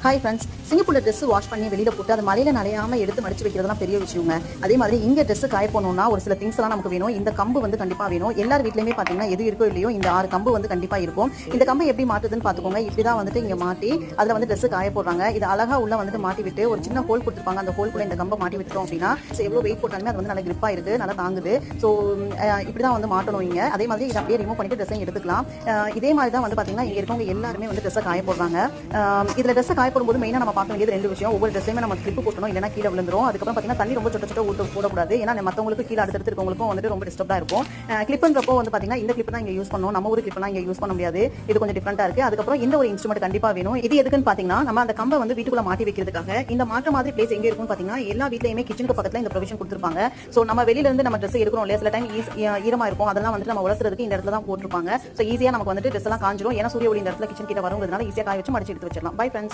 Hi friends, சிங்கப்பூர்ல dress wash பண்ணி வெளியில போட்டு அது மழையில நனையாம எடுத்து மடிச்சு வைக்கிறதுலாம் பெரிய விஷயங்க. அதே மாதிரி இங்க ட்ரெஸ் காய போனோம்னா ஒரு சில திங்ஸ் எல்லாம் நமக்கு வேணும். இந்த கம்பு வந்து கண்டிப்பா வேணும். எல்லார் வீட்லயுமே பாத்தீங்கன்னா எது இருக்கோ இல்லையோ இந்த 6 கம்பு வந்து கண்டிப்பா இருக்கும். இந்த கம்பு எப்படி மாட்டுதுன்னு பாத்துக்கோங்க. இப்படிதான் வந்துட்டு இங்க மாட்டி அதுல வந்து ட்ரெஸ் காய போடுறாங்க. இது அழகா உள்ள வந்துட்டு மாட்டி விட்டு ஒரு சின்ன ஹோல் கொடுத்துருப்பாங்க. அந்த ஹோல்குள்ள இந்த கம்பை மாட்டி விட்டுறோம் அப்படின்னா எவ்வளவு வெயிட் போட்டாலுமே அது வந்து நல்ல கிரிப்பா இருக்கு, நல்லா தாங்குது. ஸோ இப்படிதான் வந்து மாட்டணும் இங்க. அதே மாதிரி இதை அப்படியே ரிமூவ் பண்ணிட்டு ட்ரெஸ்ஸையும் எடுத்துக்கலாம். இதே மாதிரி தான் வந்து பாத்தீங்கன்னா இங்க இருக்கவங்க எல்லாருமே வந்து ட்ரெஸ்ஸை காய போடுறாங்க. இதுல ட்ரெஸ் காய போடும்போது மெயினா நம்ம பார்க்க வேண்டியது ரெண்டு விஷயம். ஒவ்வொரு ட்ரெஸ்லையுமே நம்ம கிளிப் போட்டணும், இல்லைனா கீழே விழுந்துரும். அதுக்கப்புறம் பார்த்தீங்கன்னா தண்ணி ரொம்ப சொட்ட சொட்ட போடக்கூடாது. ஏன்னா மற்றவங்களுக்கு கீழே அடுத்தடுத்து இருக்கவங்களுக்கும் வந்துட்டு ரொம்ப டிஸ்டர்பா இருக்கும். கிளிப்ன்றப்போ வந்து பார்த்தீங்கன்னா இந்த கிளிப் தான் இங்கே யூஸ் பண்ணணும். நம்ம ஒரு கிளிப்லாம் இங்கே யூஸ் பண்ண முடியாது. இது கொஞ்சம் டிஃபரெண்டா இருக்கு. அதுக்கப்புறம் இந்த ஒரு இன்ஸ்ட்ருமெண்ட் கண்டிப்பா வேணும். இது எதுக்குன்னு பார்த்தீங்கன்னா நம்ம அந்த கம்பை வந்து வீட்டுக்குள்ள மாட்டி வைக்கிறதுக்காக. இந்த மாற்ற மாதிரி பிளேஸ் எங்க இருக்குன்னு பார்த்தீங்கன்னா எல்லா வீட்லயுமே கிச்சனுக்கு பக்கத்துல இந்த ப்ரொவிஷன் கொடுத்துருப்பாங்க. ஸோ நம்ம வெளியில இருந்து நம்ம ட்ரெஸ் எடுக்கிறோம் இல்லையா, சில டைம் ஈரமா இருக்கும். அதெல்லாம் வந்துட்டு நம்ம உலர்த்துறதுக்கு இந்த இடத்துல தான் போட்டிருப்பாங்க. ஸோ ஈஸியா நமக்கு வந்துட்டு ட்ரெஸ் எல்லாம் காஞ்சிரும். ஏன்னா சூரிய ஒளி இந்த இடத்துல கிச்சன் கிட்ட வருங்கிறதுனால ஈஸியா காய வச்சு மடிச்சு எடுத்து வச்சிடலாம். Bye friends.